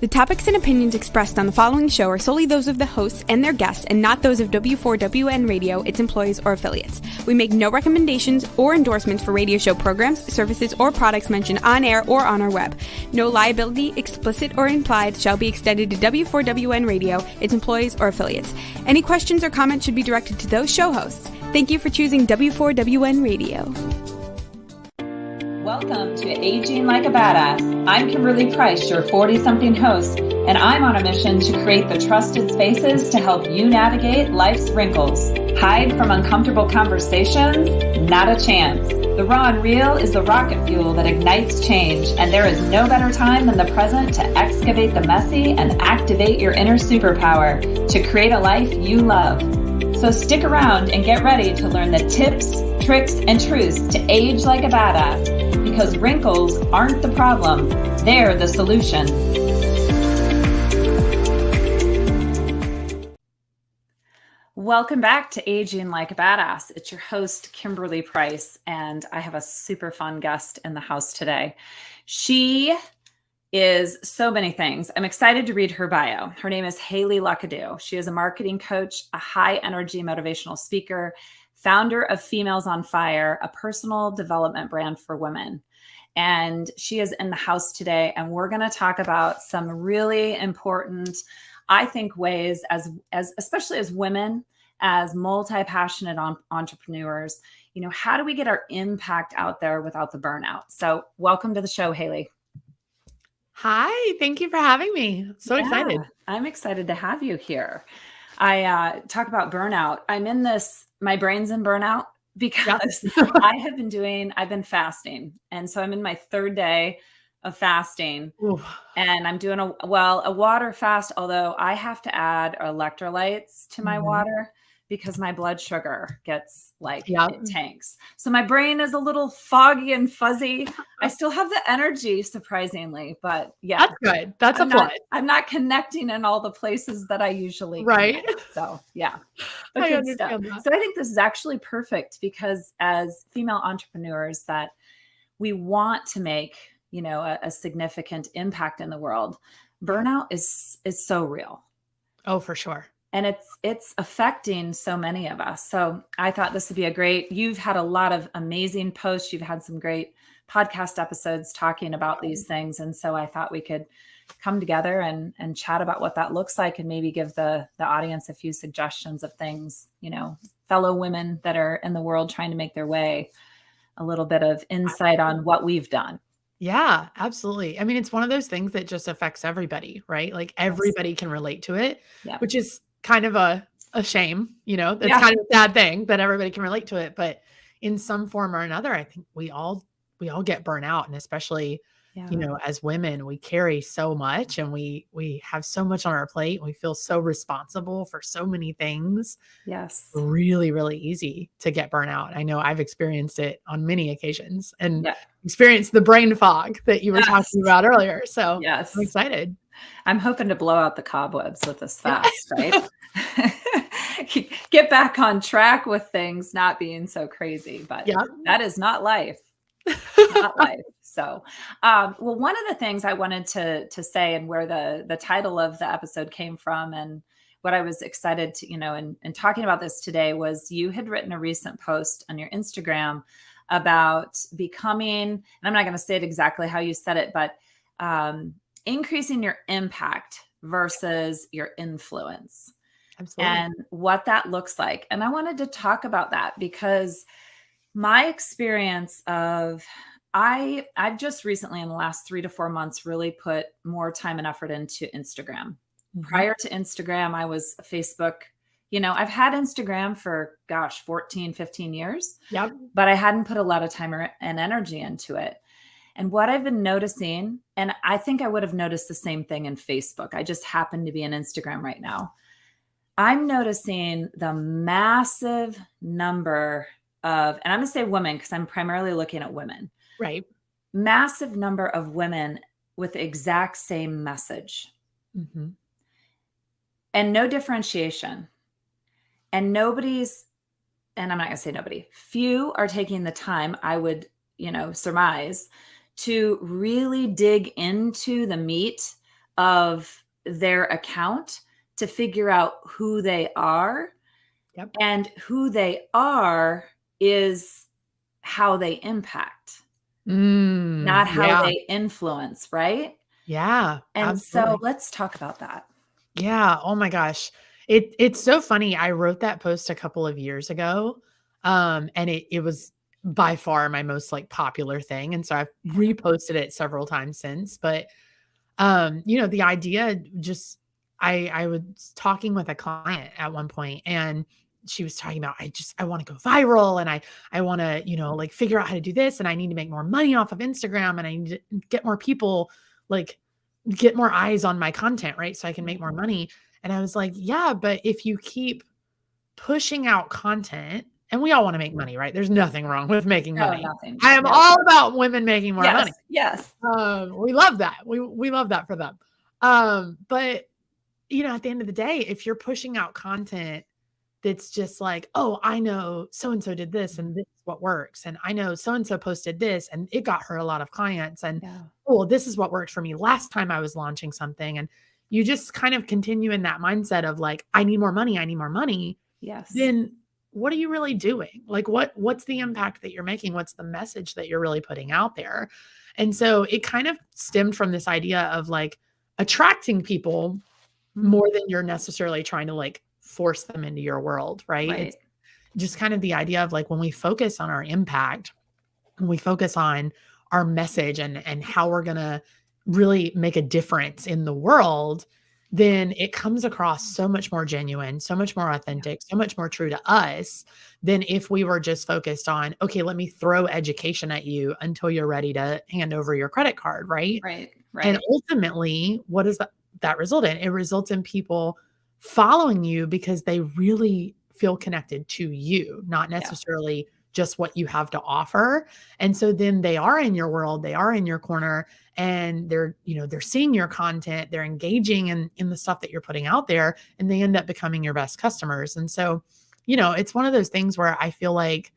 topics and opinions expressed on the following show are solely those of the hosts and their guests and not those of W4WN Radio, its employees, or affiliates. We make no recommendations or endorsements for radio show programs, services, or products mentioned on air or on our web. No liability, explicit or implied, shall be extended to W4WN Radio, its employees, or affiliates. Any questions or comments should be directed to those show hosts. Thank you for choosing W4WN Radio. Welcome to Aging Like a Badass. I'm Kimberly Price, your 40-something host, and I'm on a mission to create the trusted spaces to help you navigate life's wrinkles. Hide from uncomfortable conversations? Not a chance. The raw and real is the rocket fuel that ignites change, and there is no better time than the present to excavate the messy and activate your inner superpower to create a life you love. So stick around and get ready to learn the tips, tricks, and truths to age like a badass, because wrinkles aren't the problem, they're the solution. Welcome back to Aging Like a Badass. It's your host, Kimberly Price, and I have a super fun guest in the house today. She is so many things. I'm excited to read her bio. Her name is Hayley Luckadoo. She is a marketing coach, a high energy motivational speaker, founder of Females on Fire, a personal development brand for women. And she is in the house today, and we're going to talk about some really important, I think, ways as especially as women, as multi-passionate entrepreneurs, how do we get our impact out there without the burnout? So welcome to the show, Hayley. Hi, thank you for having me. So excited. I'm excited to have you here. I talk about burnout. I'm in this, my brain's in burnout because I've been fasting. And so I'm in my third day of fasting. Ooh. And I'm doing a water fast, although I have to add electrolytes to my water because my blood sugar gets it tanks. So my brain is a little foggy and fuzzy. I still have the energy, surprisingly, but yeah. That's good. That's a plus. I'm not connecting in all the places that I usually Right. connect. So yeah. I understand that. So I think this is actually perfect because as female entrepreneurs that we want to make, a significant impact in the world, burnout is so real. Oh, for sure. And it's affecting so many of us. So I thought this would be you've had a lot of amazing posts. You've had some great podcast episodes talking about these things. And so I thought we could come together and chat about what that looks like and maybe give the audience a few suggestions of things, fellow women that are in the world trying to make their way, a little bit of insight on what we've done. Yeah, absolutely. I mean, it's one of those things that just affects everybody, right? Like everybody can relate to it, which is kind of a shame, that's kind of a sad thing that everybody can relate to it. But in some form or another, I think we all get burnt out. And especially, as women, we carry so much and we have so much on our plate. We feel so responsible for so many things. Yes. Really, really easy to get burnt out. I know I've experienced it on many occasions and experienced the brain fog that you were talking about earlier. So I'm excited. I'm hoping to blow out the cobwebs with this fast, right? Get back on track with things not being so crazy, but that is not life. Not life. So, one of the things I wanted to say and where the title of the episode came from and what I was excited to, in talking about this today was you had written a recent post on your Instagram about becoming, and I'm not going to say it exactly how you said it, but increasing your impact versus your influence. Absolutely. And what that looks like. And I wanted to talk about that because my experience of I've just recently in the last 3 to 4 months really put more time and effort into Instagram. Prior to Instagram, I was Facebook. I've had Instagram for 14, 15 years, but I hadn't put a lot of time and energy into it. And what I've been noticing, and I think I would have noticed the same thing in Facebook. I just happen to be in Instagram right now. I'm noticing the massive number of, and I'm going to say women because I'm primarily looking at women. Right. Massive number of women with the exact same message. And no differentiation. And nobody's, and I'm not going to say nobody, few are taking the time, I would, surmise, to really dig into the meat of their account to figure out who they are. Yep. And who they are is how they impact, not how they influence, right? Yeah. And Absolutely. so let's talk about that. Yeah. Oh my gosh. It's so funny. I wrote that post a couple of years ago. And it was by far my most like popular thing. And so I've reposted it several times since. But the idea just I was talking with a client at one point and she was talking about I want to go viral and I want to, like figure out how to do this and I need to make more money off of Instagram and I need to get more people like get more eyes on my content, right? So I can make more money. And I was like, yeah, but if you keep pushing out content and we all want to make money, right? There's nothing wrong with making money. Nothing. I am all about women making more money. Yes. We love that. We love that for them. But at the end of the day, if you're pushing out content that's just like, oh, I know so-and-so did this and this is what works. And I know so-and-so posted this and it got her a lot of clients. And oh, this is what worked for me last time I was launching something. And you just kind of continue in that mindset of like, I need more money. I need more money. Yes. Then what are you really doing? Like what's the impact that you're making? What's the message that you're really putting out there? And so it kind of stemmed from this idea of like attracting people more than you're necessarily trying to like force them into your world, right? It's just kind of the idea of like when we focus on our impact, when we focus on our message and how we're going to really make a difference in the world, then it comes across so much more genuine, so much more authentic, so much more true to us than if we were just focused on, okay, let me throw education at you until you're ready to hand over your credit card, right? Right. And ultimately, what does that result in? It results in people following you because they really feel connected to you, not necessarily just what you have to offer. And so then they are in your world, they are in your corner, and they're seeing your content, they're engaging in the stuff that you're putting out there, and they end up becoming your best customers. And so, it's one of those things where I feel like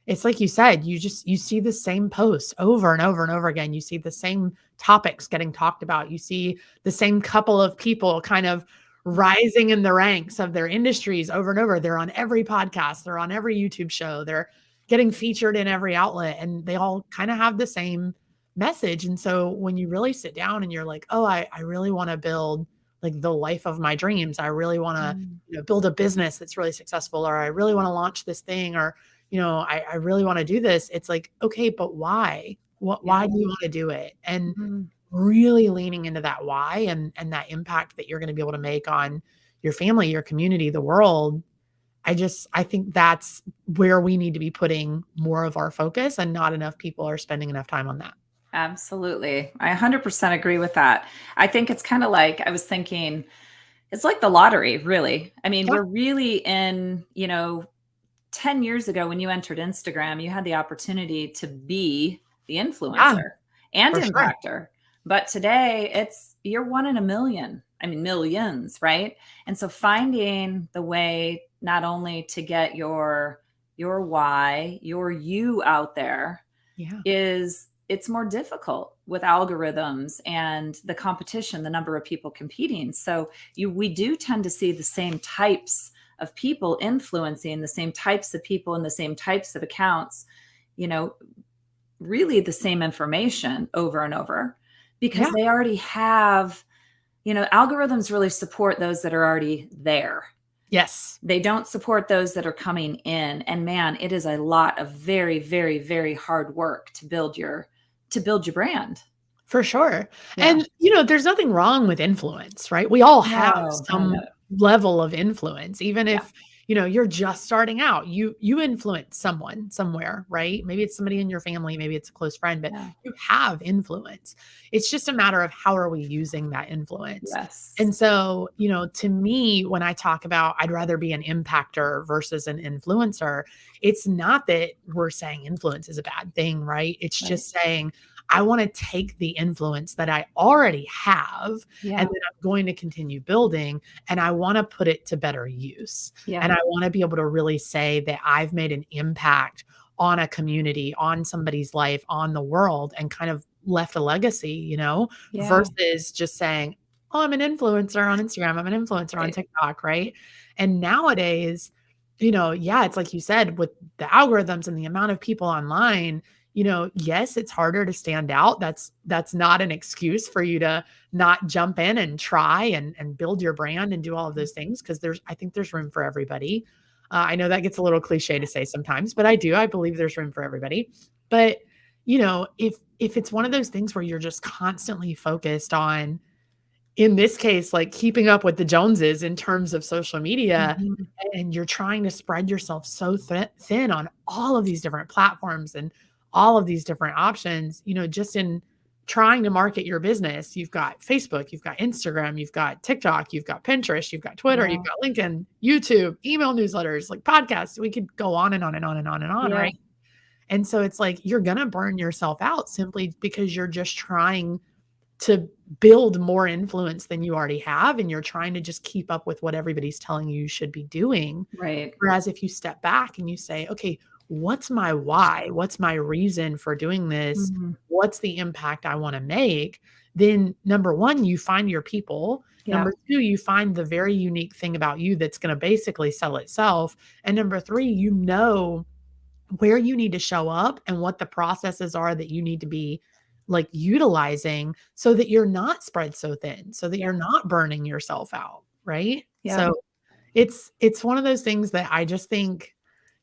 it's like you said, you see the same posts over and over and over again. You see the same topics getting talked about. You see the same couple of people kind of rising in the ranks of their industries over and over. They're on every podcast. They're on every YouTube show. They're getting featured in every outlet and they all kind of have the same message. And so when you really sit down and you're like, oh, I really want to build like the life of my dreams. I really want to build a business that's really successful, or I really want to launch this thing, or I really want to do this. It's like, okay, but why? Why do you want to do it? And really leaning into that why and that impact that you're going to be able to make on your family, your community, the world. I think that's where we need to be putting more of our focus, and not enough people are spending enough time on that. Absolutely. I 100% agree with that. I think it's kind of like, I was thinking, it's like the lottery, really. I mean, we're really in, 10 years ago when you entered Instagram, you had the opportunity to be the influencer and impacter. Sure. But today you're one in a million. I mean, millions, right? And so finding the way not only to get your why, your you out there it's more difficult with algorithms and the competition, the number of people competing. So we do tend to see the same types of people influencing, the same types of people and the same types of accounts, really the same information over and over, because they already have, algorithms really support those that are already there. Yes. They don't support those that are coming in. And man, it is a lot of very, very, very hard work to build your brand. For sure. Yeah. And, there's nothing wrong with influence, right? We all have some level of influence, even if, you're just starting out, you influence someone somewhere, right? Maybe it's somebody in your family, maybe it's a close friend, but you have influence. It's just a matter of how are we using that influence? Yes. And so, to me, when I talk about, I'd rather be an impactor versus an influencer, it's not that we're saying influence is a bad thing, right? It's just saying, I want to take the influence that I already have and then I'm going to continue building, and I want to put it to better use. And I want to be able to really say that I've made an impact on a community, on somebody's life, on the world, and kind of left a legacy, versus just saying, oh, I'm an influencer on Instagram. I'm an influencer on TikTok. Right. And nowadays, it's like you said, with the algorithms and the amount of people online, yes, it's harder to stand out. That's not an excuse for you to not jump in and try and build your brand and do all of those things. Cause I think there's room for everybody. I know that gets a little cliche to say sometimes, but I believe there's room for everybody. But if it's one of those things where you're just constantly focused on, in this case, like keeping up with the Joneses in terms of social media, and you're trying to spread yourself so thin on all of these different platforms and all of these different options, just in trying to market your business, you've got Facebook, you've got Instagram, you've got TikTok, you've got Pinterest, you've got Twitter, you've got LinkedIn, YouTube, email newsletters, like podcasts. We could go on and on and on and on and on, right? And so it's like, you're going to burn yourself out simply because you're just trying to build more influence than you already have. And you're trying to just keep up with what everybody's telling you should be doing. Right. Whereas if you step back and you say, okay, what's my why? What's my reason for doing this? What's the impact I want to make? Then number one, you find your people. Number two, you find the very unique thing about you that's going to basically sell itself. And number three, where you need to show up and what the processes are that you need to be like utilizing so that you're not spread so thin, so that you're not burning yourself out. Right. So it's one of those things that I just think,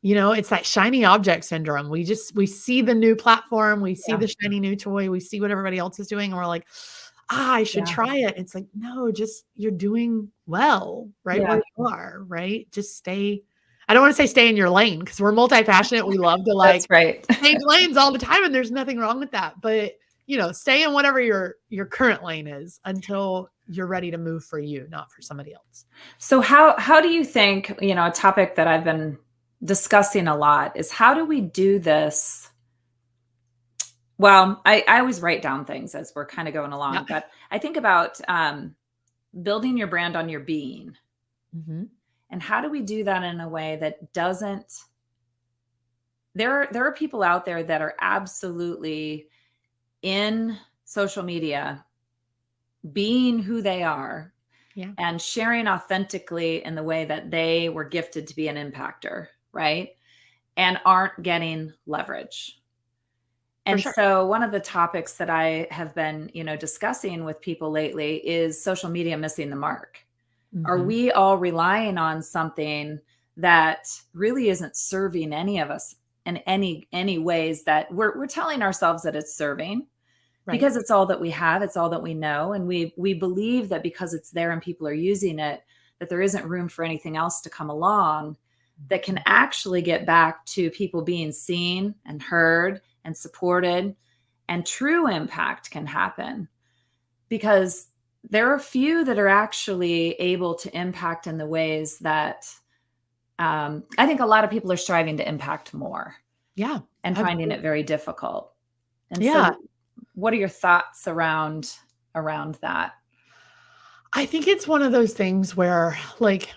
it's that shiny object syndrome. We see the new platform, we see the shiny new toy, we see what everybody else is doing. And we're like, I should try it. It's like, no, just, you're doing well, right? Where you are, right? Just stay. I don't want to say stay in your lane because we're multi-passionate. We love to change lanes all the time. And there's nothing wrong with that. But, stay in whatever your current lane is until you're ready to move for you, not for somebody else. So how do you think, a topic that I've been discussing a lot is how do we do this? Well, I always write down things as we're kind of going along, but I think about building your brand on your being. And how do we do that in a way that doesn't, there are people out there that are absolutely in social media, being who they are and sharing authentically in the way that they were gifted to be an impactor, right? And aren't getting leverage. And so one of the topics that I have been, discussing with people lately is social media missing the mark. Are we all relying on something that really isn't serving any of us in any ways that we're telling ourselves that it's serving because it's all that we have, it's all that we know. And we believe that because it's there and people are using it, that there isn't room for anything else to come along that can actually get back to people being seen and heard and supported, and true impact can happen because there are few that are actually able to impact in the ways that I think a lot of people are striving to impact more. Yeah. And finding it very difficult. And so what are your thoughts around that? I think it's one of those things where, like,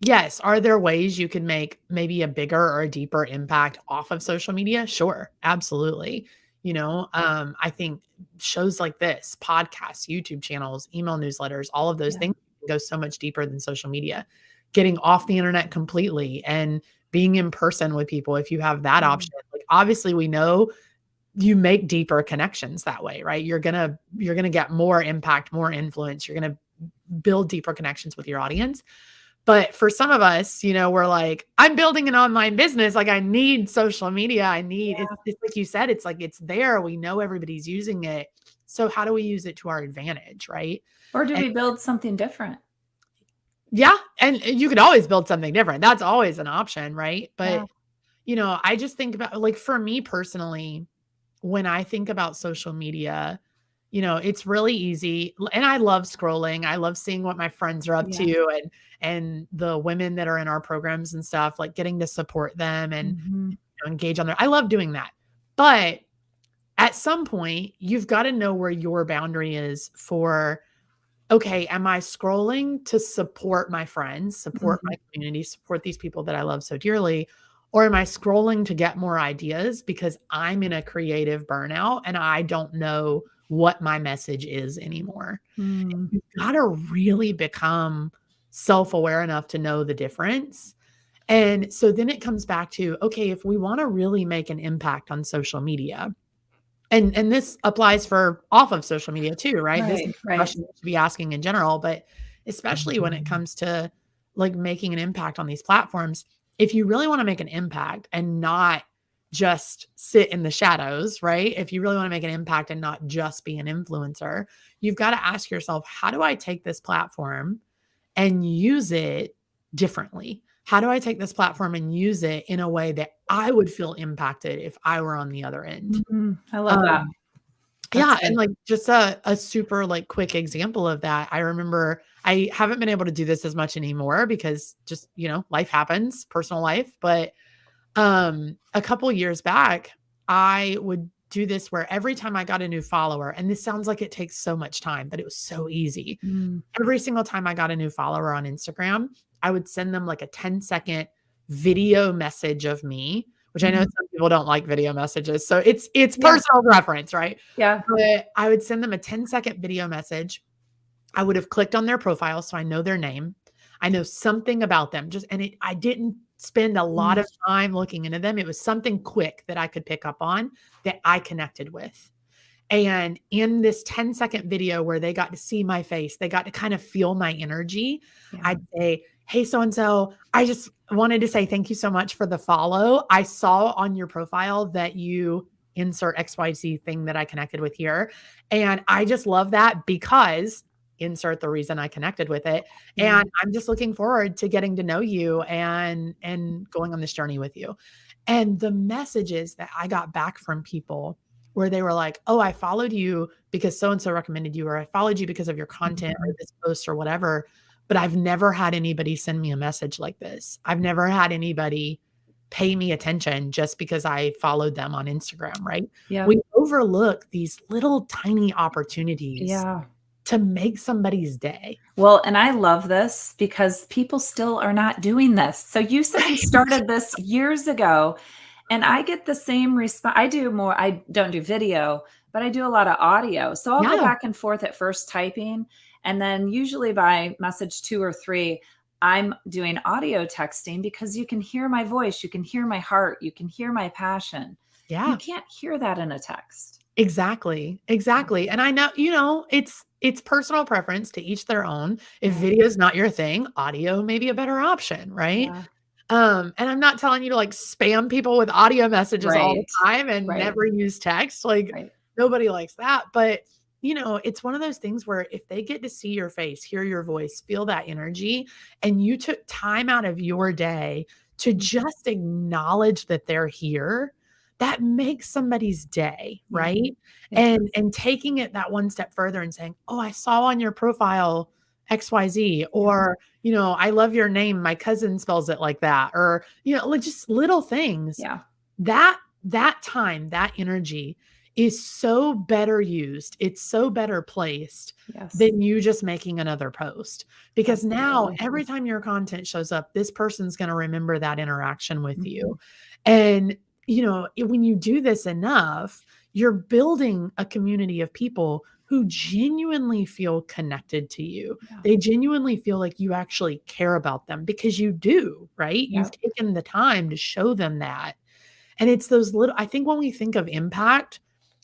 yes, are there ways you can make maybe a bigger or a deeper impact off of social media? Sure. Absolutely. I think shows like this, podcasts, YouTube channels, email newsletters, all of those things go so much deeper than social media. Getting off the internet completely and being in person with people, if you have that option. Like, obviously, we know you make deeper connections that way, right? You're gonna get more impact, more influence. You're gonna build deeper connections with your audience. But for some of us, we're like, I'm building an online business. Like, I need social media. It's like you said, it's like, it's there. We know everybody's using it. So how do we use it to our advantage? Right. Or do we build something different? Yeah. And you could always build something different. That's always an option. Right. But, I just think about, like, for me personally, when I think about social media, it's really easy. And I love scrolling. I love seeing what my friends are up to and the women that are in our programs and stuff, like getting to support them and engage on I love doing that. But at some point, you've got to know where your boundary is for, okay, am I scrolling to support my friends, support my community, support these people that I love so dearly? Or am I scrolling to get more ideas because I'm in a creative burnout and I don't know what my message is anymore. You've got to really become self-aware enough to know the difference. And so then it comes back to, okay, if we want to really make an impact on social media, and this applies for off of social media too, right? This is a question you should be asking in general, but especially when it comes to like making an impact on these platforms, if you really want to make an impact and not just sit in the shadows, right? If you really want to make an impact and not just be an influencer, you've got to ask yourself, how do I take this platform and use it differently? How do I take this platform and use it in a way that I would feel impacted if I were on the other end? I love that. Yeah. And like just a super like quick example of that. I remember I haven't been able to do this as much anymore because just, life happens, personal life. But a couple years back, I would do this where every time I got a new follower, and this sounds like it takes so much time, but it was so easy. Every single time I got a new follower on Instagram, I would send them like a 10-second video message of me, which I know some people don't like video messages. So it's personal preference, right? Yeah. But I would send them a 10-second video message. I would have clicked on their profile, so I know their name. I know something about them. I didn't spend a lot of time looking into them. It was something quick that I could pick up on that I connected with. And in this 10-second video where they got to see my face, they got to kind of feel my energy. I'd say, hey, so-and-so, I just wanted to say thank you so much for the follow. I saw on your profile that you insert XYZ thing that I connected with here. And I just love that because insert the reason I connected with it. And I'm just looking forward to getting to know you and going on this journey with you. And the messages that I got back from people where they were like, oh, I followed you because so-and-so recommended you, or I followed you because of your content or this post or whatever, but I've never had anybody send me a message like this. I've never had anybody pay me attention just because I followed them on Instagram, right? Yeah. We overlook these little tiny opportunities to make somebody's day. Well, and I love this because people still are not doing this. So you said you started this years ago, and I get the same response. I don't do video, but I do a lot of audio. So I'll go back and forth at first typing, and then usually by message 2 or 3, I'm doing audio texting because you can hear my voice, you can hear my heart, you can hear my passion. Yeah. You can't hear that in a text. Exactly. And I know, it's personal preference, to each their own. If video is not your thing, audio may be a better option, right? And I'm not telling you to like spam people with audio messages all the time and never use text. Like nobody likes that. But it's one of those things where if they get to see your face, hear your voice, feel that energy, and you took time out of your day to just acknowledge that they're here, that makes somebody's day, right? And taking it that one step further and saying, oh, I saw on your profile XYZ, or, I love your name. My cousin spells it like that, or, like just little things. That time, that energy is so better used. It's so better placed than you just making another post, because now every time your content shows up, this person's going to remember that interaction with you. And when you do this enough, you're building a community of people who genuinely feel connected to you. They genuinely feel like you actually care about them, because you do, right? You've taken the time to show them that. And it's those I think when we think of impact,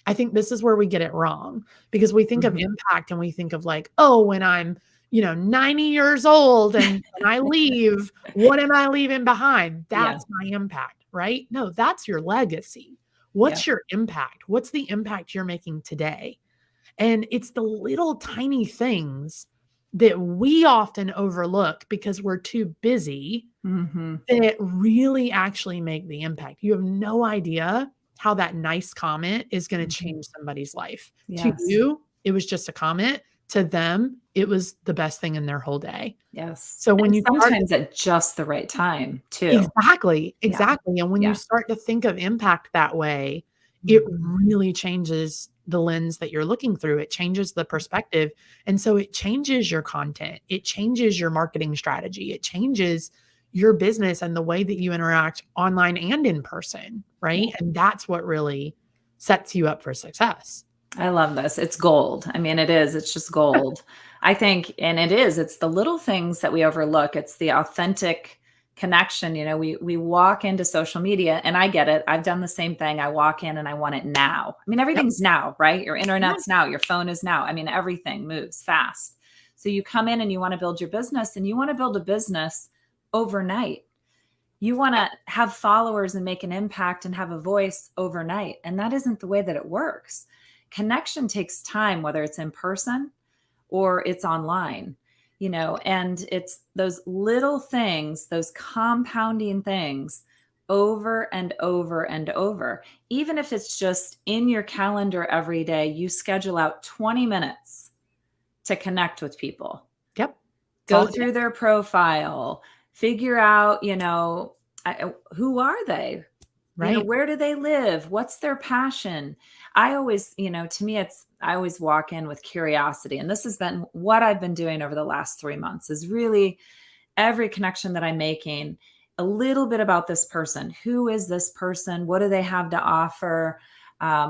I think this is where we get it wrong, because we think of impact and we think of like, oh, when I'm, 90 years old and I leave, what am I leaving behind? That's my impact, right? No, that's your legacy. What's your impact? What's the impact you're making today? And it's the little tiny things that we often overlook because we're too busy that really actually make the impact. You have no idea how that nice comment is going to change somebody's life. To you, it was just a comment. To them, it was the best thing in their whole day. So when you sometimes at just the right time too. Exactly. And when you start to think of impact that way, it really changes the lens that you're looking through. It changes the perspective. And so it changes your content. It changes your marketing strategy. It changes your business and the way that you interact online and in person, right? And that's what really sets you up for success. I love this. It's gold. I mean, it is. It's just gold. I think, and it's the little things that we overlook. It's the authentic connection. We walk into social media, and I get it. I've done the same thing. I walk in and I want it now. I mean, everything's now, right? Your internet's now, your phone is now. I mean, everything moves fast. So you come in and you want to build your business, and you want to build a business overnight. You want to have followers and make an impact and have a voice overnight. And that isn't the way that it works. Connection takes time, whether it's in person or it's online, and it's those little things, those compounding things over and over and over. Even if it's just in your calendar every day, you schedule out 20 minutes to connect with people. Yep. Go through their profile, figure out, who are they? Right. Where do they live? What's their passion? I always, to me, I always walk in with curiosity. And this has been what I've been doing over the last 3 months, is really every connection that I'm making, a little bit about this person. Who is this person? What do they have to offer?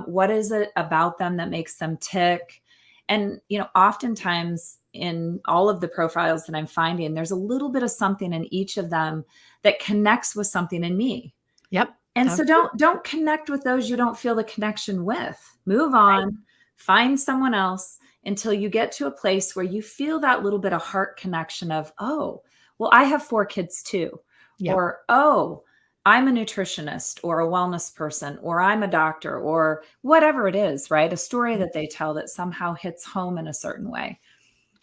What is it about them that makes them tick? And, oftentimes in all of the profiles that I'm finding, there's a little bit of something in each of them that connects with something in me. Yep. And so don't connect with those you don't feel the connection with. Move on, right. Find someone else until you get to a place where you feel that little bit of heart connection of, oh, well, I have 4 kids too. Yep. Or, oh, I'm a nutritionist or a wellness person, or I'm a doctor, or whatever it is, right? A story that they tell that somehow hits home in a certain way.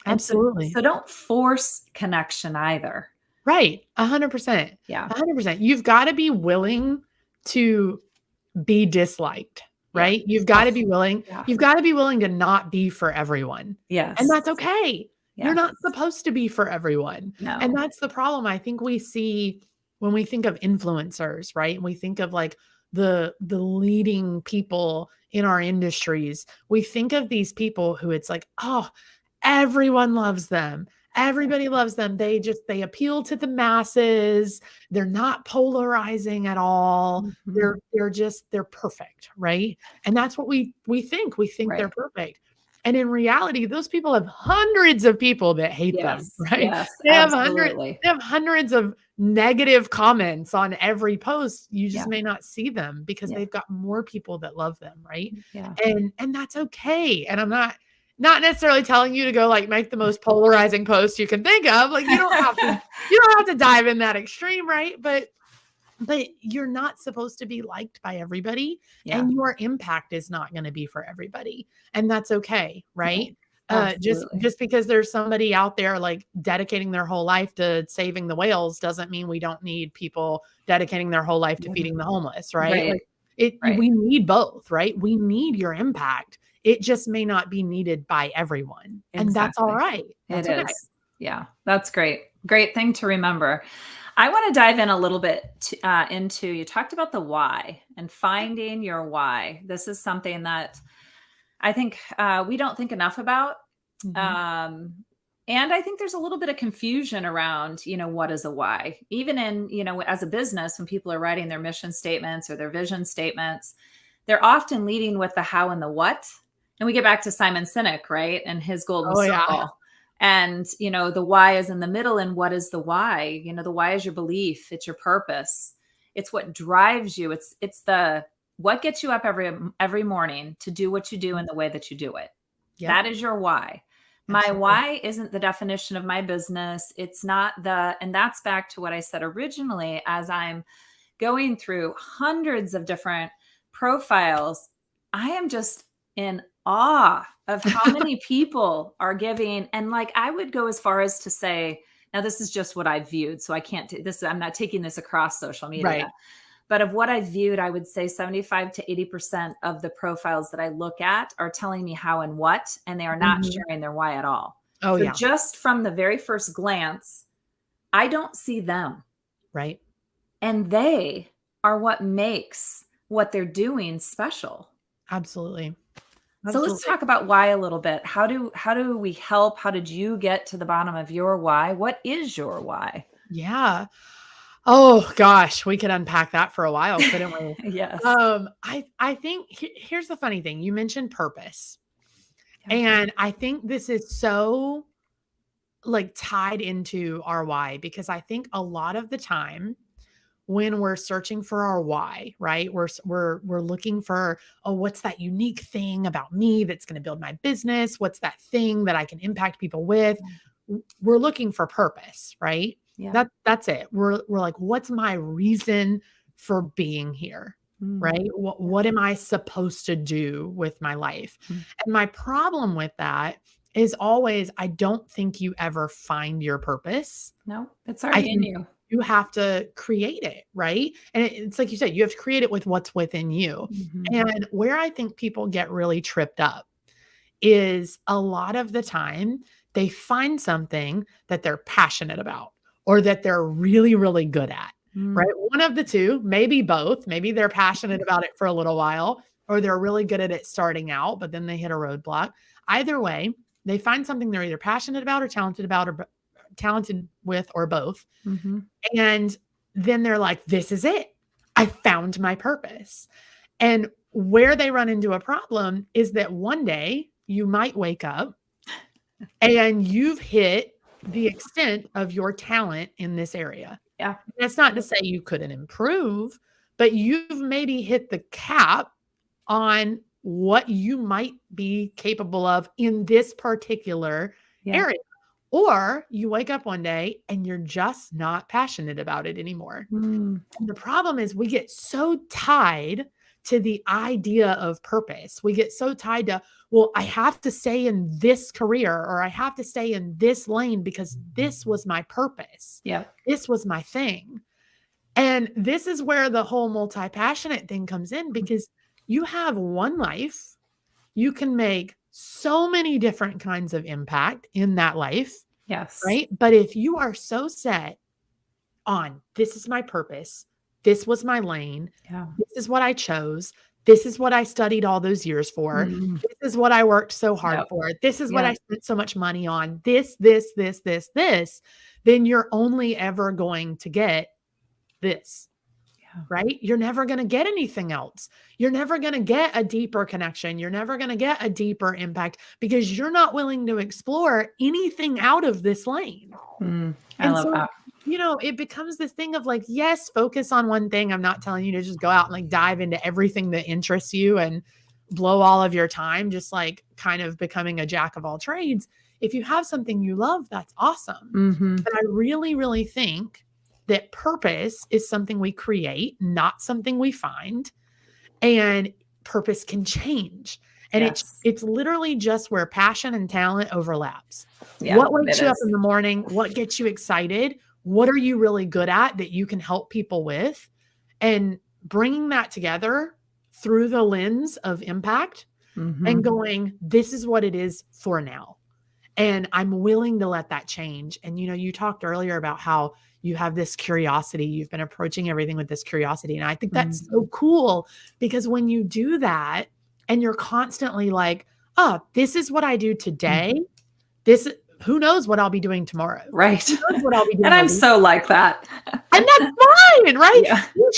Absolutely. So don't force connection either. Right. 100%. Yeah. 100%. You've got to be willing to be disliked, right? You've got to be willing. Yeah. You've got to be willing to not be for everyone. Yes. And that's okay. Yes. You're not supposed to be for everyone. No. And that's the problem I think we see when we think of influencers, right? And we think of like the leading people in our industries. We think of these people who it's like, oh, everyone loves them. Everybody loves them. They appeal to the masses. They're not polarizing at all. Mm-hmm. They're perfect. Right. And that's what we think. We think right. They're perfect. And in reality, those people have hundreds of people that hate them, right? Yes, they have hundreds of negative comments on every post. You just may not see them because they've got more people that love them. Right. Yeah. And that's okay. And I'm not necessarily telling you to go like make the most polarizing post you can think of. Like you don't have to dive in that extreme, right? But you're not supposed to be liked by everybody, and your impact is not going to be for everybody, and that's okay, right? Just because there's somebody out there like dedicating their whole life to saving the whales doesn't mean we don't need people dedicating their whole life to feeding the homeless, right? We need both, right? We need your impact. It just may not be needed by everyone. Exactly. And that's all right. That's okay. Yeah, that's great. Great thing to remember. I want to dive in a little bit into, you talked about the why and finding your why. This is something that I think we don't think enough about. Mm-hmm. And I think there's a little bit of confusion around, what is a why? Even in, as a business, when people are writing their mission statements or their vision statements, they're often leading with the how and the what. And we get back to Simon Sinek, right? And his golden circle. Yeah. And, the why is in the middle. And what is the why? The why is your belief. It's your purpose. It's what drives you. It's the what gets you up every morning to do what you do in the way that you do it. Yep. That is your why. Absolutely. My why isn't the definition of my business. It's not and that's back to what I said originally, as I'm going through hundreds of different profiles. I am just in awe of how many people are giving. And like, I would go as far as to say, now this is just what I've viewed. So I can't I'm not taking this across social media, right. But of what I've viewed, I would say 75 to 80% of the profiles that I look at are telling me how and what, and they are not sharing their why at all. Oh, so yeah. Just from the very first glance, I don't see them. Right. And they are what makes what they're doing special. Absolutely. So let's talk about why a little bit. How do we help? How did you get to the bottom of your why? What is your why? Yeah. Oh gosh, we could unpack that for a while, couldn't we? Yes. I think here's the funny thing. You mentioned purpose. Yeah. And I think this is so like tied into our why, because I think a lot of the time when we're searching for our why, right? We're looking for, oh, what's that unique thing about me that's going to build my business? What's that thing that I can impact people with? We're looking for purpose, right? Yeah. That's it. We're like, what's my reason for being here? Right? What am I supposed to do with my life? And my problem with that is always, I don't think you ever find your purpose. No, it's I already in think you. you have to create it, right? And it's like you said, you have to create it with what's within you. And where I think people get really tripped up is a lot of the time they find something that they're passionate about or that they're really, really good at, right? One of the two, maybe both. Maybe they're passionate about it for a little while, or they're really good at it starting out, but then they hit a roadblock. Either way, they find something they're either passionate about or talented with, or both. And then they're like, this is it. I found my purpose. And where they run into a problem is that one day you might wake up and you've hit the extent of your talent in this area. Yeah. That's not to say you couldn't improve, but you've maybe hit the cap on what you might be capable of in this particular area. Or you wake up one day and you're just not passionate about it anymore. And the problem is we get so tied to the idea of purpose. We get so tied to, well, I have to stay in this career, or I have to stay in this lane because this was my purpose. Yeah. This was my thing. And this is where the whole multi-passionate thing comes in, because you have one life. You can make so many different kinds of impact in that life. Yes. Right. But if you are so set on, this is my purpose, this was my lane, this is what I chose, this is what I studied all those years for, this is what I worked so hard for, this is what I spent so much money on, this, then you're only ever going to get this. Right? You're never going to get anything else. You're never going to get a deeper connection. You're never going to get a deeper impact because you're not willing to explore anything out of this lane. I love that. It becomes this thing of like, yes, focus on one thing. I'm not telling you to just go out and like dive into everything that interests you and blow all of your time, just like kind of becoming a jack of all trades. If you have something you love, that's awesome. But I really, really think that purpose is something we create, not something we find. And purpose can change. And it's literally just where passion and talent overlaps. What wakes you up in the morning? What gets you excited? What are you really good at that you can help people with? And bringing that together through the lens of impact and going, this is what it is for now. And I'm willing to let that change. And, you talked earlier about how you have this curiosity. You've been approaching everything with this curiosity. And I think that's so cool, because when you do that and you're constantly like, oh, this is what I do today. Who knows what I'll be doing tomorrow? Right. Who knows what I'll be doing? And I'm so like that. And that's fine, right? Yeah. You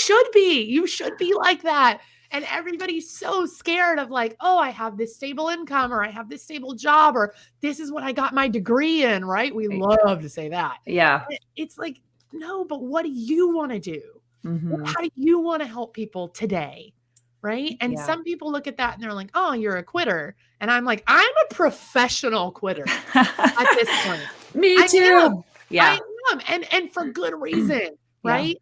should be like that. And everybody's so scared of like, oh, I have this stable income, or I have this stable job, or this is what I got my degree in, right? We love to say that. Yeah. It's like, no, but what do you want to do? How do you want to help people today? Right. And some people look at that and they're like, oh, you're a quitter. And I'm like, I'm a professional quitter at this point. Me too. I am. And for good reason, right?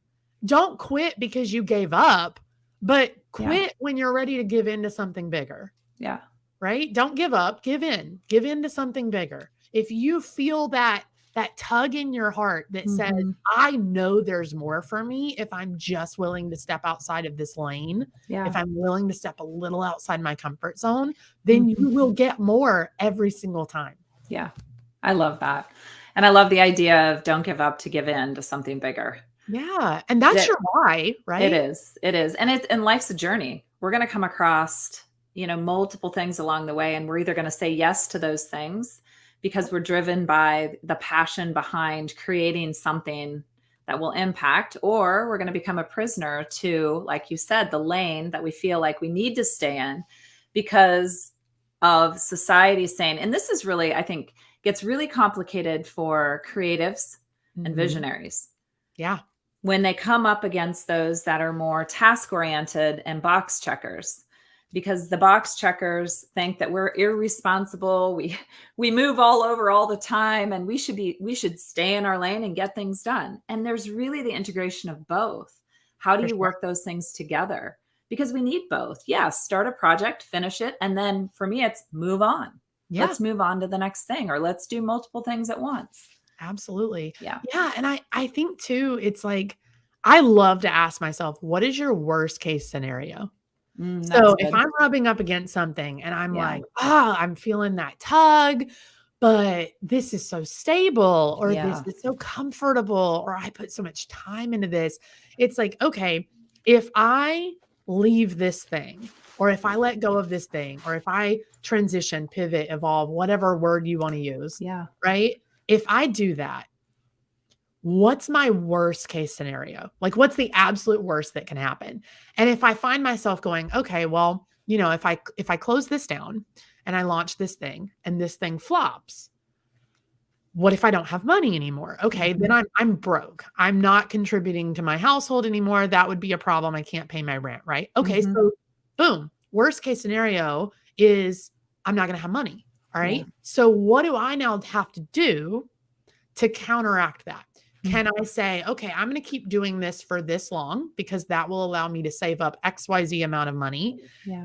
Don't quit because you gave up, but quit when you're ready to give in to something bigger. Yeah. Right. Don't give up, give in to something bigger. If you feel that tug in your heart that says, I know there's more for me if I'm just willing to step outside of this lane, if I'm willing to step a little outside my comfort zone, then you will get more every single time. Yeah. I love that. And I love the idea of don't give up to give in to something bigger. Yeah. And that's your why, right? It is. And life's a journey. We're going to come across, multiple things along the way, and we're either going to say yes to those things because we're driven by the passion behind creating something that will impact, or we're going to become a prisoner to, like you said, the lane that we feel like we need to stay in because of society saying, and this is really, I think, gets really complicated for creatives and visionaries. Yeah. When they come up against those that are more task oriented and box checkers, because the box checkers think that we're irresponsible. We move all over all the time, and we should stay in our lane and get things done. And there's really the integration of both. How do you work those things together? Because we need both. Yeah, start a project, finish it, and then for me, it's move on. Yeah. Let's move on to the next thing, or let's do multiple things at once. Absolutely. Yeah. Yeah. And I think too, it's like, I love to ask myself, what is your worst case scenario? So if I'm rubbing up against something and I'm like, I'm feeling that tug, but this is so stable, or this is so comfortable, or I put so much time into this. It's like, okay, if I leave this thing, or if I let go of this thing, or if I transition, pivot, evolve, whatever word you want to use. Right. If I do that, what's my worst case scenario? Like, what's the absolute worst that can happen? And if I find myself going, okay, well, if I close this down and I launch this thing and this thing flops, what if I don't have money anymore? Okay, then I'm broke. I'm not contributing to my household anymore. That would be a problem. I can't pay my rent, right? Okay, so boom, worst case scenario is I'm not going to have money. All right. So what do I now have to do to counteract that? Can I say, okay, I'm going to keep doing this for this long because that will allow me to save up XYZ amount of money.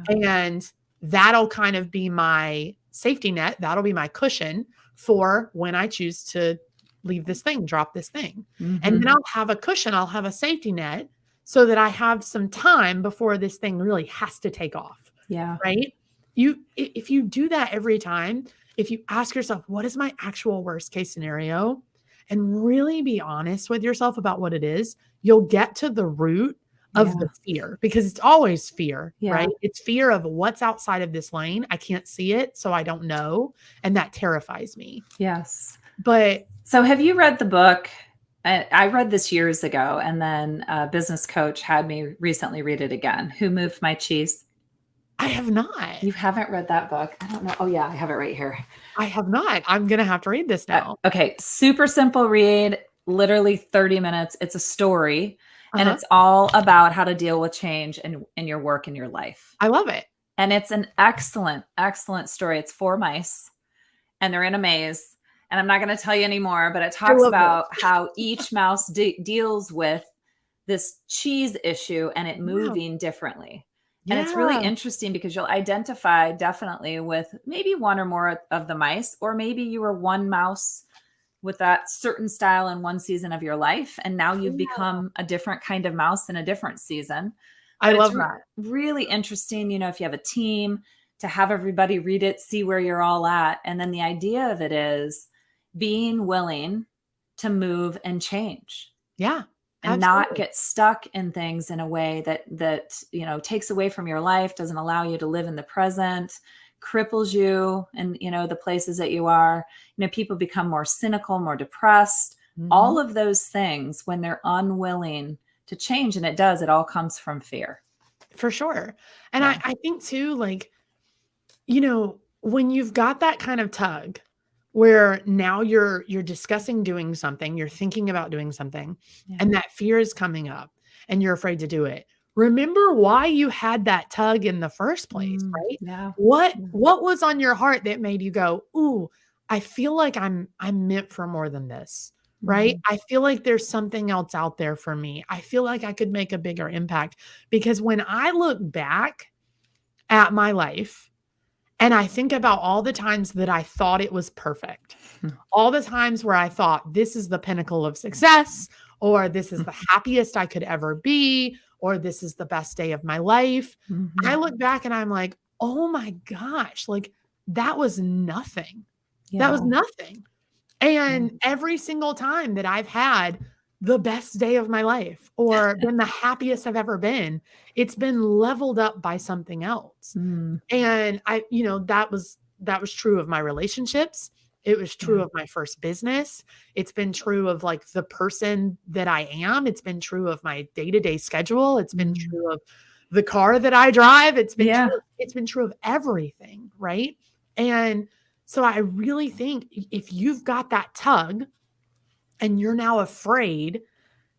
And that'll kind of be my safety net. That'll be my cushion for when I choose to leave this thing, drop this thing. And then I'll have a cushion. I'll have a safety net so that I have some time before this thing really has to take off. Right. If you do that every time, if you ask yourself, what is my actual worst case scenario? And really be honest with yourself about what it is, you'll get to the root of the fear, because it's always fear, right? It's fear of what's outside of this lane. I can't see it, so I don't know. And that terrifies me. Yes. But so have you read the book? I read this years ago, and then a business coach had me recently read it again. Who Moved My Cheese? I have not. You haven't read that book? I don't know. Oh yeah, I have it right here. I have not. I'm going to have to read this now. Okay. Super simple read, literally 30 minutes. It's a story and it's all about how to deal with change in your work and your life. I love it. And it's an excellent, excellent story. It's 4 mice and they're in a maze. And I'm not going to tell you anymore, but it talks about how each mouse deals with this cheese issue and it moving differently. And it's really interesting because you'll identify definitely with maybe one or more of the mice, or maybe you were one mouse with that certain style in one season of your life. And now you've become a different kind of mouse in a different season. I love that. Really interesting, if you have a team, to have everybody read it, see where you're all at. And then the idea of it is being willing to move and change. Yeah. And not get stuck in things in a way that takes away from your life, doesn't allow you to live in the present, cripples you in, the places that you are. People become more cynical, more depressed, all of those things when they're unwilling to change. And it all comes from fear. For sure. And I think too, like, when you've got that kind of tug, where now you're discussing doing something, you're thinking about doing something, and that fear is coming up and you're afraid to do it. Remember why you had that tug in the first place, right? Yeah. What was on your heart that made you go, ooh, I feel like I'm meant for more than this, right? I feel like there's something else out there for me. I feel like I could make a bigger impact. Because when I look back at my life, and I think about all the times that I thought it was perfect, all the times where I thought this is the pinnacle of success, or this is the happiest I could ever be, or this is the best day of my life. I look back and I'm like, oh my gosh, like that was nothing. That was nothing. And every single time that I've had the best day of my life or been the happiest I've ever been, it's been leveled up by something else. And that was true of my relationships. It was true of my first business. It's been true of like the person that I am. It's been true of my day-to-day schedule. It's been true of the car that I drive. It's been true. It's been true of everything. Right. And so I really think if you've got that tug and you're now afraid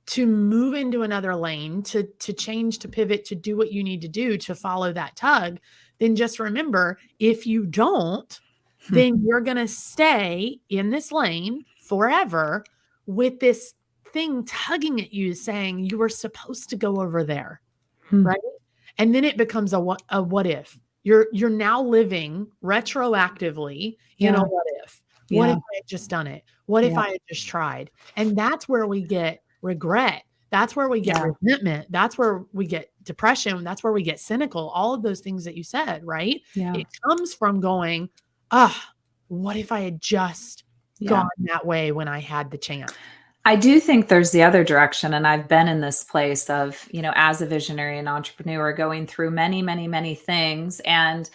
to move into another lane, to change, to pivot, to do what you need to do to follow that tug, then just remember, if you don't, then you're going to stay in this lane forever with this thing tugging at you saying you were supposed to go over there. Right. And then it becomes a what if. You're now living retroactively in a what if. What if I had just done it? What if I had just tried? And that's where we get regret. That's where we get resentment. That's where we get depression. That's where we get cynical. All of those things that you said, right? It comes from going, what if I had just gone that way when I had the chance? I do think there's the other direction. And I've been in this place of, you know, as a visionary and entrepreneur, going through many, many, many things. And,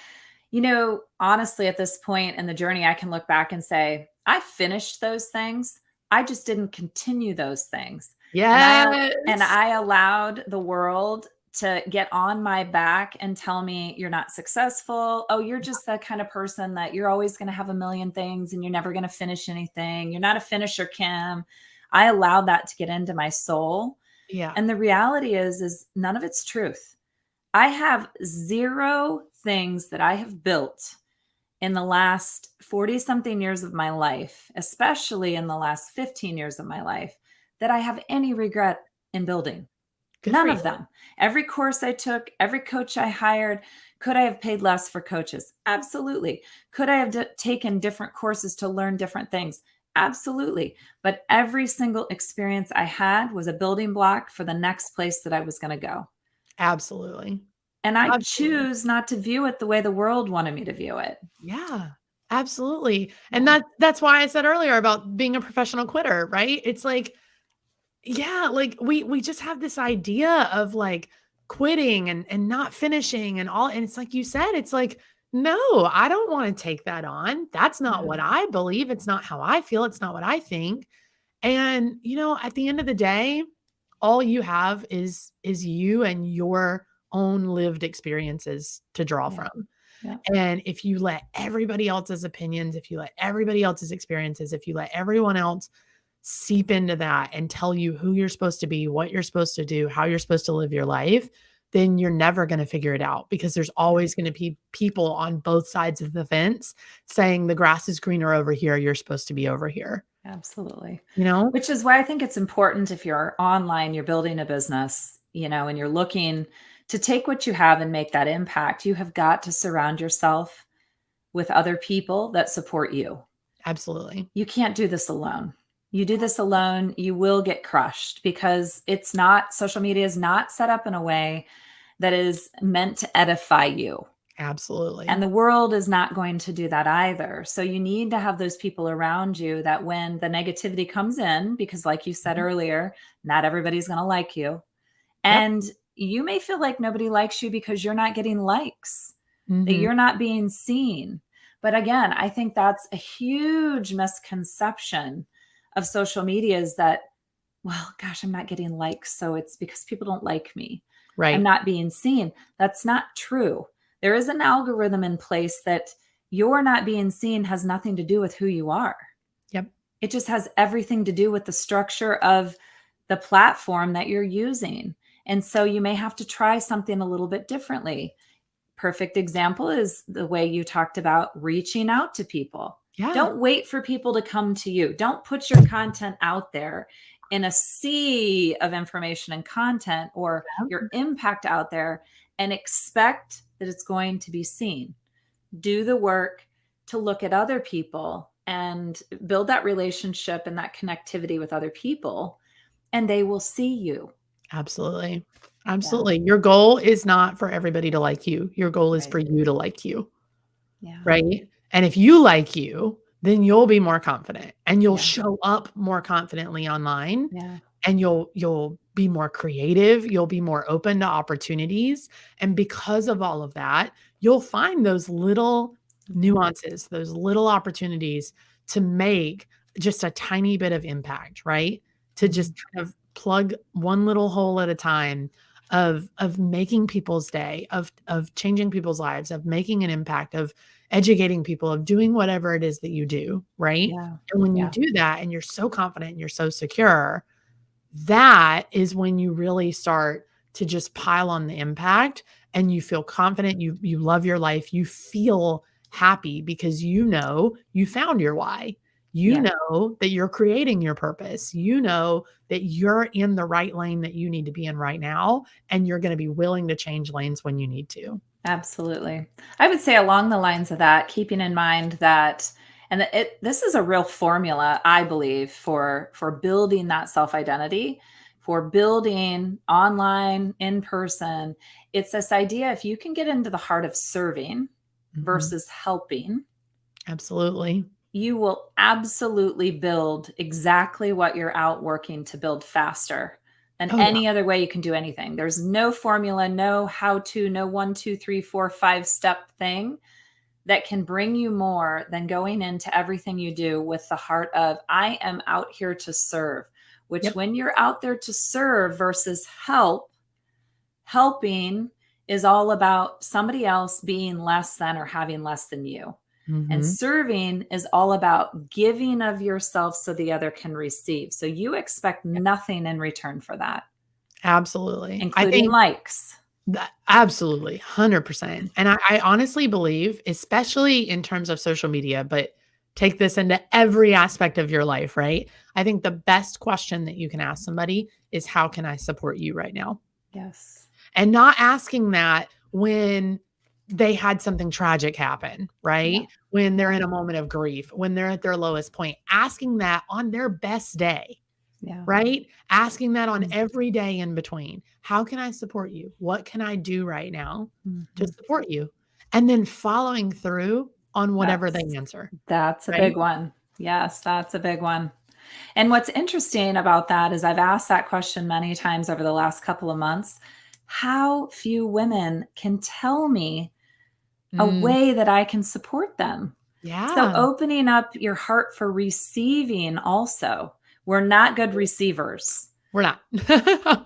you know, honestly, at this point in the journey, I can look back and say, I finished those things. I just didn't continue those things. Yes. And I allowed the world to get on my back and tell me you're not successful. Oh, you're just that kind of person that you're always going to have a million things and you're never going to finish anything. You're not a finisher, Kim. I allowed that to get into my soul. Yeah. And the reality is none of it's truth. I have 0 things that I have built in the last 40 something years of my life, especially in the last 15 years of my life, that I have any regret in building. None of them. Every course I took, every coach I hired, could I have paid less for coaches? Absolutely. Could I have taken different courses to learn different things? Absolutely. But every single experience I had was a building block for the next place that I was going to go. Absolutely. And I choose not to view it the way the world wanted me to view it. Yeah, absolutely. And that's why I said earlier about being a professional quitter, right? It's like, like we just have this idea of like quitting and not finishing and all. And it's like you said, it's like, no, I don't want to take that on. That's not what I believe. It's not how I feel. It's not what I think. And, you know, at the end of the day, all you have is you and your own lived experiences to draw from. Yeah. And if you let everybody else's opinions, if you let everybody else's experiences, if you let everyone else seep into that and tell you who you're supposed to be, what you're supposed to do, how you're supposed to live your life, then you're never going to figure it out, because there's always going to be people on both sides of the fence saying the grass is greener over here. You're supposed to be over here. Absolutely. You know, which is why I think it's important, if you're online, you're building a business, you know, and you're looking to take what you have and make that impact, you have got to surround yourself with other people that support you. Absolutely. You can't do this alone. You do this alone, you will get crushed, because social media is not set up in a way that is meant to edify you. Absolutely. And the world is not going to do that either. So you need to have those people around you that when the negativity comes in, because like you said earlier, not everybody's going to like you. And you may feel like nobody likes you because you're not getting likes, that you're not being seen. But again, I think that's a huge misconception of social media, is that, well, gosh, I'm not getting likes, so it's because people don't like me. Right. I'm not being seen. That's not true. There is an algorithm in place that you're not being seen has nothing to do with who you are. Yep. It just has everything to do with the structure of the platform that you're using. And so you may have to try something a little bit differently. Perfect example is the way you talked about reaching out to people. Yeah. Don't wait for people to come to you. Don't put your content out there in a sea of information and content, or your impact out there, and expect that it's going to be seen. Do the work to look at other people and build that relationship and that connectivity with other people, and they will see you. Absolutely. Absolutely. Yeah. Your goal is not for everybody to like you. Your goal is for you to like you. Yeah. Right. And if you like you, then you'll be more confident, and you'll show up more confidently online. Yeah. And you'll be more creative. You'll be more open to opportunities. And because of all of that, you'll find those little nuances, those little opportunities to make just a tiny bit of impact, right? To just kind of plug one little hole at a time of making people's day, of changing people's lives, of making an impact, of educating people, of doing whatever it is that you do, right? Yeah. And when you do that and you're so confident and you're so secure, that is when you really start to just pile on the impact and you feel confident, you love your life, you feel happy because you know you found your why. You know that you're creating your purpose. You know that you're in the right lane that you need to be in right now, and you're going to be willing to change lanes when you need to. Absolutely. I would say along the lines of that, keeping in mind that, and this is a real formula, I believe, for building that self-identity, for building online, in person. It's this idea, if you can get into the heart of serving versus helping. Absolutely. You will absolutely build exactly what you're out working to build faster than any other way you can do anything. There's no formula, no how to, no 1, 2, 3, 4, 5 step thing that can bring you more than going into everything you do with the heart of, I am out here to serve, which when you're out there to serve versus helping is all about somebody else being less than or having less than you. And serving is all about giving of yourself so the other can receive. So you expect nothing in return for that. Absolutely. Including likes. Absolutely. 100%. And I honestly believe, especially in terms of social media, but take this into every aspect of your life, right? I think the best question that you can ask somebody is, how can I support you right now? Yes. And not asking that when they had something tragic happen, right? When they're in a moment of grief, when they're at their lowest point, asking that on their best day, right? Asking that on every day in between. How can I support you? What can I do right now to support you? And then following through on whatever they answer. That's a big one. Yes, that's a big one. And what's interesting about that is I've asked that question many times over the last couple of months. How few women can tell me a way that I can support them. Yeah. So opening up your heart for receiving also. We're not good receivers. We're not.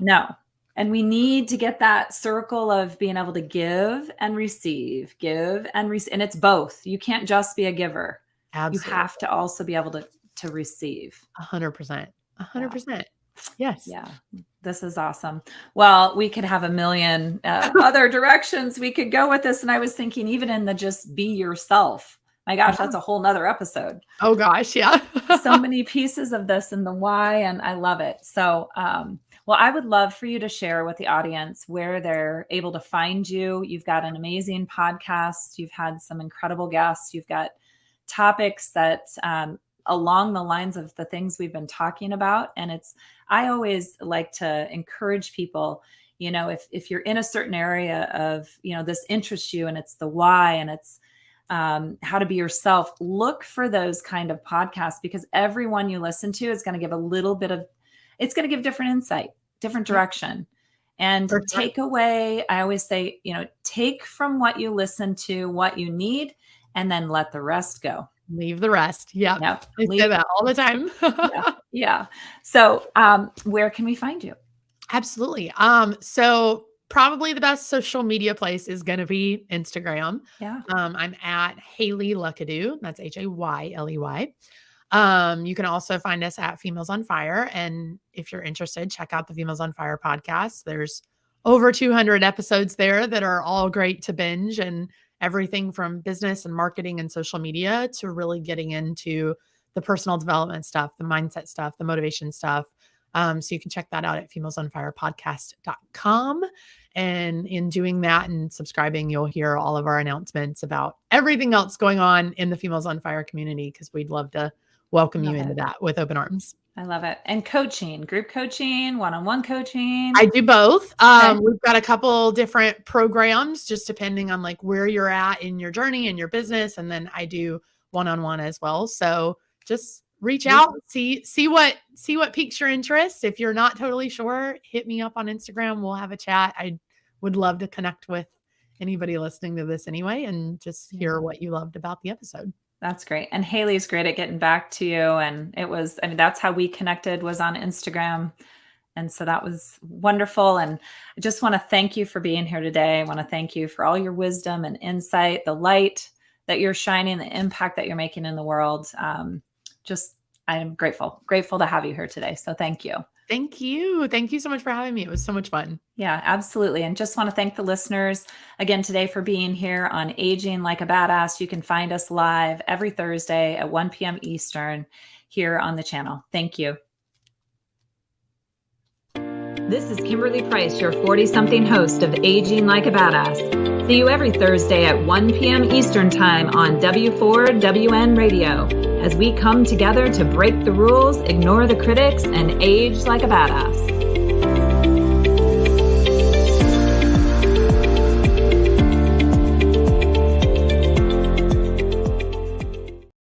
No. And we need to get that circle of being able to give and receive, and it's both. You can't just be a giver. Absolutely. You have to also be able to receive. 100%. 100%. Yes. Yeah. This is awesome. Well, we could have a million other directions we could go with this. And I was thinking, even in the just be yourself, my gosh, that's a whole nother episode. Oh gosh. Yeah. So many pieces of this and the why, and I love it. So, well, I would love for you to share with the audience where they're able to find you. You've got an amazing podcast. You've had some incredible guests. You've got topics that, along the lines of the things we've been talking about. And I always like to encourage people, if you're in a certain area of, this interests you, and it's the why, and it's how to be yourself, look for those kind of podcasts, because everyone you listen to is going to give it's going to give different insight, different direction. And take away, I always say, take from what you listen to what you need, and then let the rest go. Leave the rest. Yeah. Yep. I say that all the time. Yeah. So, where can we find you? Absolutely. So probably the best social media place is going to be Instagram. Yeah. I'm at Hayley Luckadoo. That's Hayley. You can also find us at Females on Fire. And if you're interested, check out the Females on Fire podcast. There's over 200 episodes there that are all great to binge, and everything from business and marketing and social media to really getting into the personal development stuff, the mindset stuff, the motivation stuff. So you can check that out at femalesonfirepodcast.com. And in doing that and subscribing, you'll hear all of our announcements about everything else going on in the Females on Fire community, because we'd love to welcome you into that with open arms. I love it. And coaching, group coaching, one-on-one coaching. I do both. We've got a couple different programs, just depending on like where you're at in your journey and your business. And then I do one-on-one as well. So just reach out, see what piques your interest. If you're not totally sure, hit me up on Instagram. We'll have a chat. I would love to connect with anybody listening to this anyway, and just hear what you loved about the episode. That's great. And Hayley's great at getting back to you. And that's how we connected, was on Instagram. And so that was wonderful. And I just want to thank you for being here today. I want to thank you for all your wisdom and insight, the light that you're shining, the impact that you're making in the world. I am grateful to have you here today. So thank you. Thank you. Thank you so much for having me. It was so much fun. Yeah, absolutely. And just want to thank the listeners again today for being here on Aging Like a Badass. You can find us live every Thursday at 1 p.m. Eastern here on the channel. Thank you. This is Kimberly Price, your 40-something host of Aging Like a Badass. See you every Thursday at 1 p.m. Eastern Time on W4WN Radio, as we come together to break the rules, ignore the critics, and age like a badass.